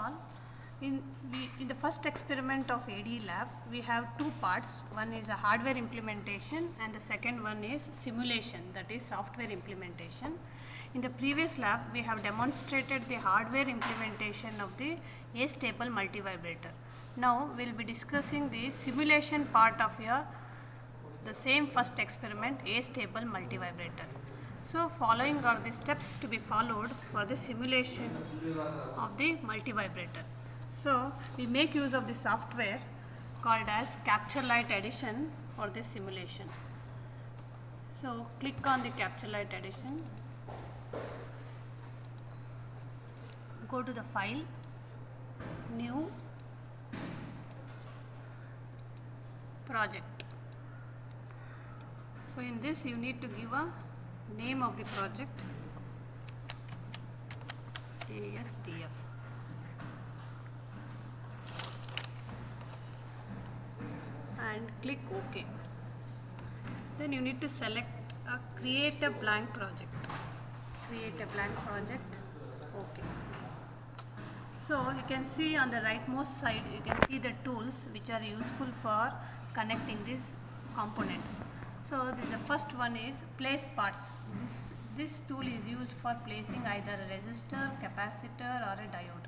all, in the first experiment of AD lab, we have two parts. One is a hardware implementation and the second one is simulation, that is software implementation. In the previous lab, we have demonstrated the hardware implementation of the A-stable multivibrator. Now we will be discussing the simulation part of the same first experiment, A-stable multivibrator. So following are the steps to be followed for the simulation of the multivibrator. So we make use of the software called as Capture Light Edition for this simulation. So click on the Capture Light Edition, go to the file, new, project. So in this you need to give a name of the project, ASDF. And click OK. Then you need to select create a blank project. Create a blank project. OK. So you can see on the rightmost side, you can see the tools which are useful for connecting these components. So the first one is place parts. This tool is used for placing either a resistor, capacitor or a diode.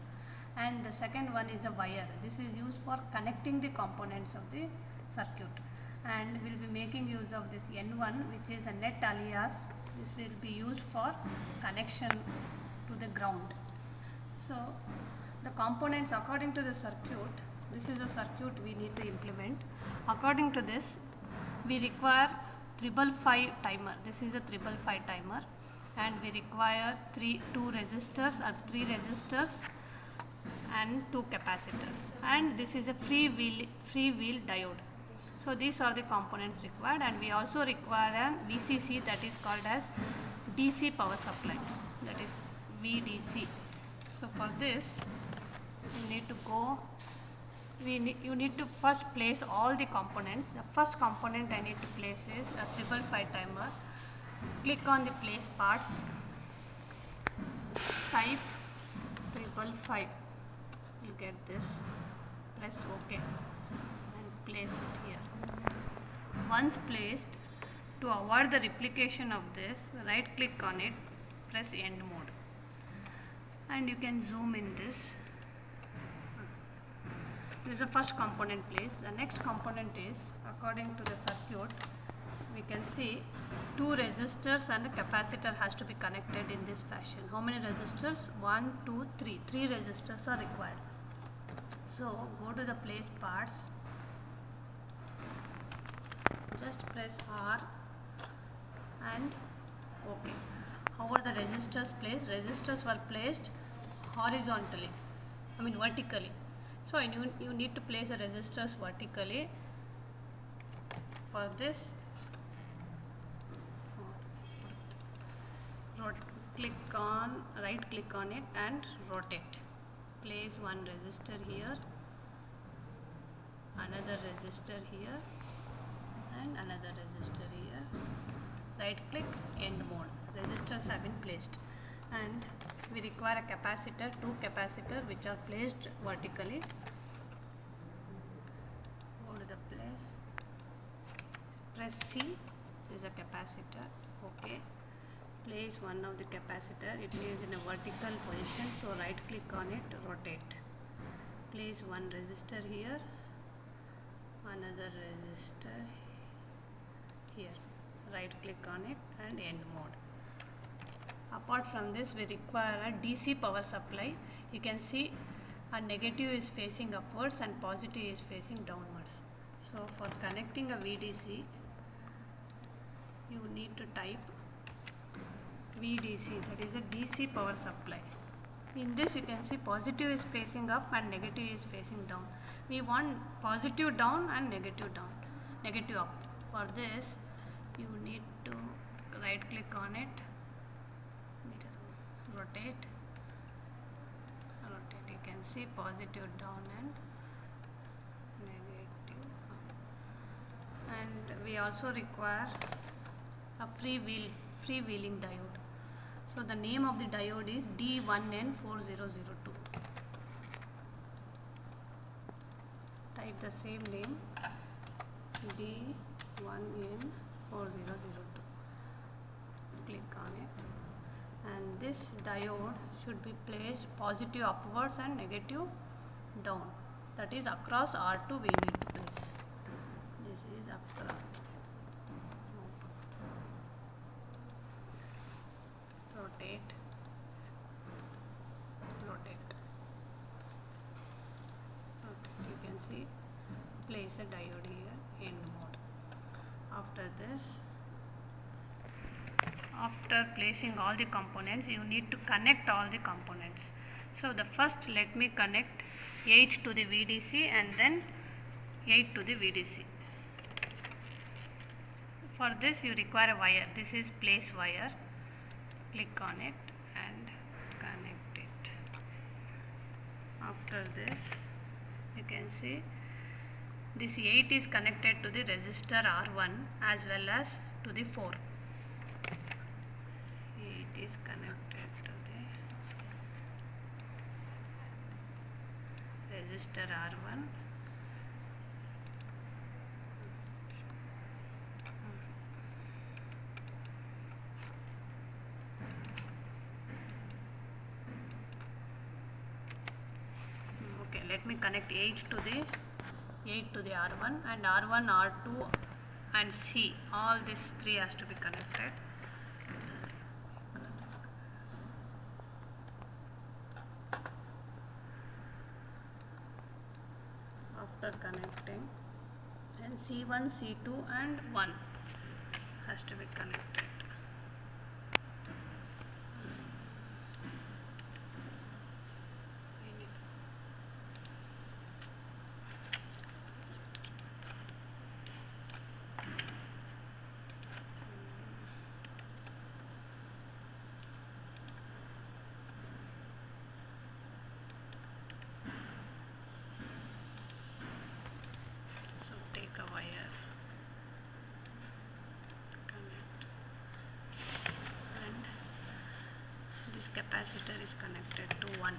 And the second one is a wire. This is used for connecting the components of the circuit. And we will be making use of this N1, which is a net alias. This will be used for connection to the ground. So the components according to the circuit, this is a circuit we need to implement. According to this, we require 555 timer. This is a 555 timer, and we require two resistors or 3 resistors and 2 capacitors, and this is a free wheel diode. So these are the components required, and we also require a VCC, that is called as DC power supply, that is VDC. So for this you need to go, you need to first place all the components. The first component I need to place is a 555 timer. Click on the place parts, type 555, you get this, press OK and place it here. Once placed, to avoid the replication of this, right click on it, press end mode, and you can zoom in this. This is the first component placed. The next component is, according to the circuit, we can see 2 resistors and a capacitor has to be connected in this fashion. How many resistors? 1, 2, 3. 3 resistors are required. So go to the place parts, just press R and OK. However, the resistors were placed horizontally, vertically. So you need to place the resistors vertically. For this, right click on it and rotate. Place one resistor here, another resistor here, and another resistor here. Right click, end mode. Resistors have been placed, and we require a capacitor, 2 capacitors which are placed vertically. Go to the place, press C, this is a capacitor, OK. Place one of the capacitor, it is in a vertical position, so right click on it, rotate. Place one resistor here, another resistor here. Right click on it and end mode. Apart from this, we require a DC power supply. You can see a negative is facing upwards and positive is facing downwards. So for connecting a VDC, you need to type VDC, that is a DC power supply. In this you can see positive is facing up and negative is facing down. We want positive down and negative up. For this you need to right click on it, rotate. You can see positive down and negative up. And we also require a freewheeling diode. So the name of the diode is D1N4002. write the same name, D1N4002. Click on it, and this diode should be placed positive upwards and negative down. That is across R2 we need to place. This is across. Rotate. You can see, place a diode here, end mode. After this, after placing all the components, you need to connect all the components. So the first, let me connect 8 to the VDC and then 8 to the VDC. For this you require a wire. This is place wire. Click on it and connect it. After this, you can see this 8 is connected to the resistor R1 as well as to the 4. 8 is connected to the resistor R1. Okay, let me connect 8 to the R1, and R1, R2 and C, all these 3 has to be connected. After connecting, and C1, C2 and 1 has to be connected. Take a wire, connect, and this capacitor is connected to 1.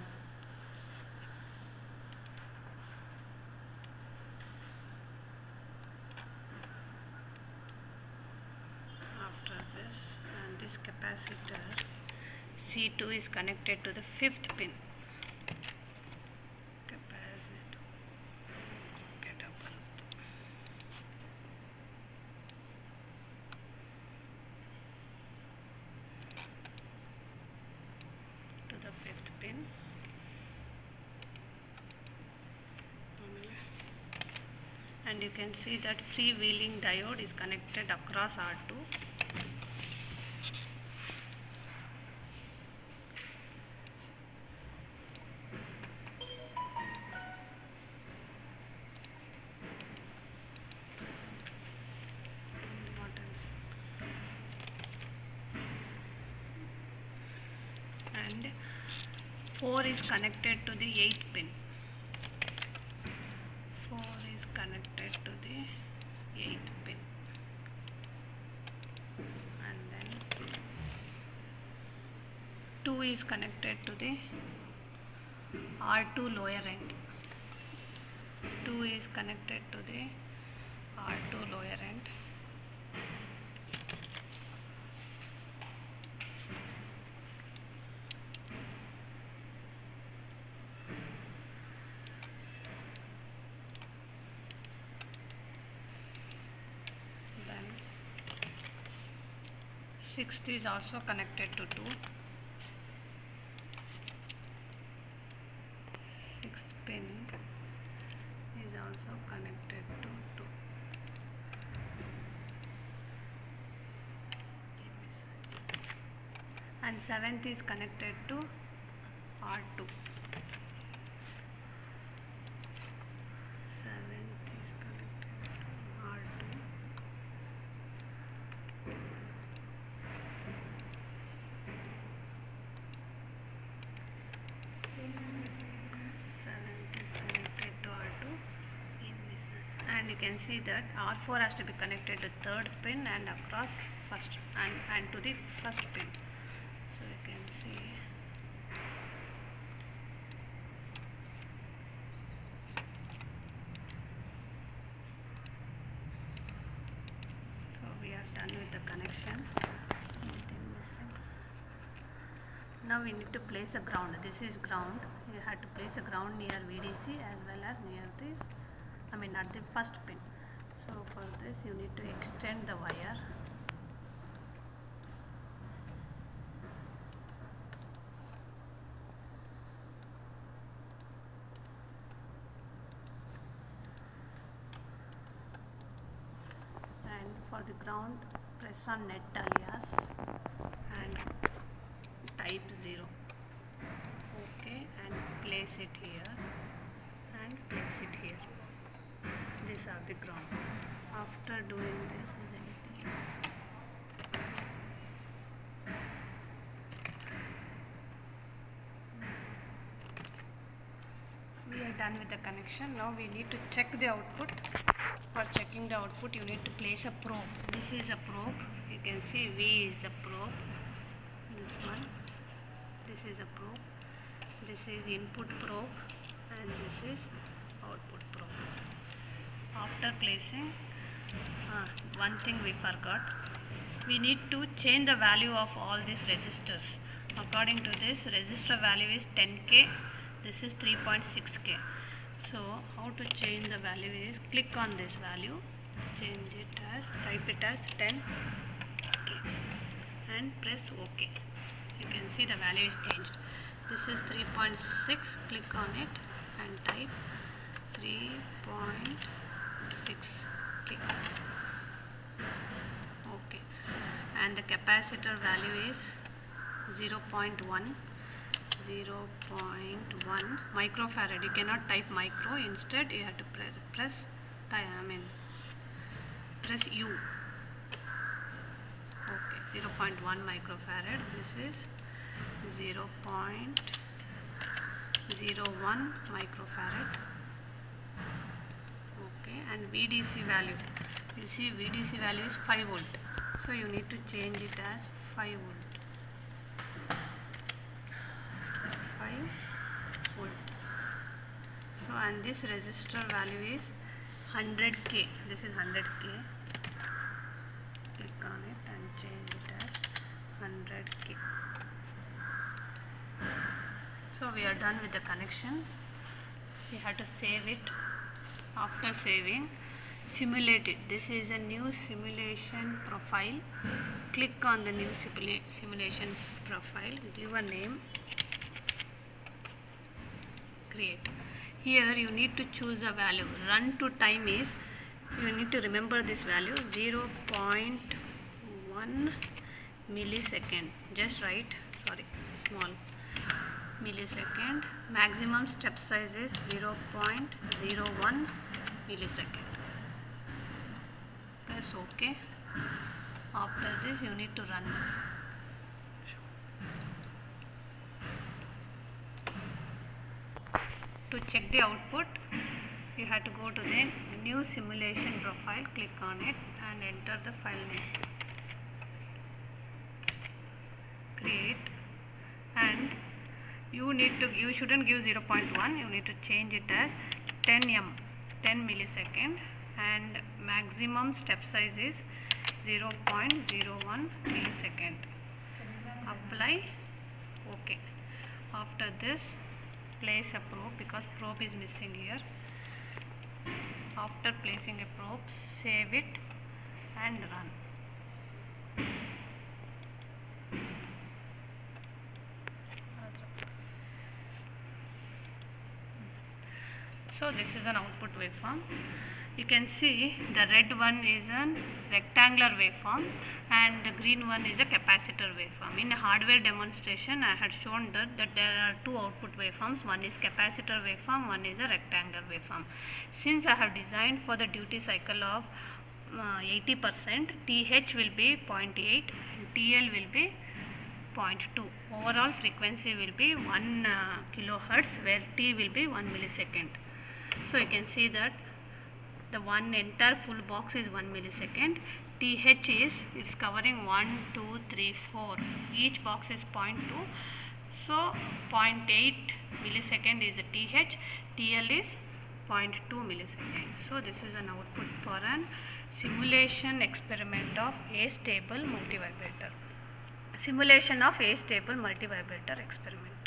After this, and this capacitor C2 is connected to the 5th pin. And you can see that freewheeling diode is connected across R2. What else? And 4 is connected to the 8th pin. 4 is connected to the 8th pin, and then 2 is connected to the R2 lower end. 2 is connected to the R2 lower end. Then 6th is also connected to 2. 6th pin is also connected to 2. And 7th is connected to R2. 7th is connected to R2. 7th is connected to R2 in this, and you can see that R4 has to be connected to 3rd pin and across first and to the 1st pin. So you can see connection. Anything missing? Now we need to place a ground. This is ground. You have to place a ground near VDC as well as near this, at the first pin. So for this you need to extend the wire. And for the ground, press on net alias and type 0. Okay, and place it here and place it here. These are the ground. After doing this, is anything else? We are done with the connection. Now we need to check the output. For checking the output, you need to place a probe. This is a probe. You can see V is the probe. This one. This is a probe. This is input probe and this is output probe. After placing, one thing we forgot. We need to change the value of all these resistors. According to this, resistor value is 10K. This is 3.6K. So how to change the value is click on this value, change it as, type it as 10K and press OK. You can see the value is changed. This is 3.6, click on it and type 3.6K. Okay, and the capacitor value is 0.1 microfarad. You cannot type micro, instead you have to press U. Okay, 0.1 microfarad. This is 0.01 microfarad. Okay, and VDC value. You see VDC value is 5 volt. So you need to change it as 5 volt. 5 volt. So and this resistor value is 100K. This is 100K. Click on it and change it as 100K. So we are done with the connection. We have to save it. After saving, simulate it. This is a new simulation profile. Click on the new simulation profile. Give a name. Create. Here you need to choose a value. Run to time is, you need to remember this value, 0.1 millisecond. Just write, small millisecond. Maximum step size is 0.01 millisecond. Press OK. After this you need to run. To check the output, you have to go to the new simulation profile, click on it and enter the file name. Create, and you shouldn't give 0.1, you need to change it as 10 millisecond, and maximum step size is 0.01 millisecond. Apply. OK. After this, place a probe because probe is missing here. After placing a probe, save it and run. So this is an output waveform. You can see the red one is a rectangular waveform and the green one is a capacitor waveform. In a hardware demonstration, I had shown that there are two output waveforms. One is capacitor waveform, one is a rectangular waveform. Since I have designed for the duty cycle of 80%, TH will be 0.8 and TL will be 0.2. Overall frequency will be 1 kilohertz, where T will be 1 millisecond. So you can see that the entire full box is 1 millisecond. TH is, it's covering 1, 2, 3, 4. Each box is 0.2. So 0.8 millisecond is a TH. TL is 0.2 millisecond. So this is an output for an Simulation experiment of A-stable multivibrator. Simulation of A-stable multivibrator experiment.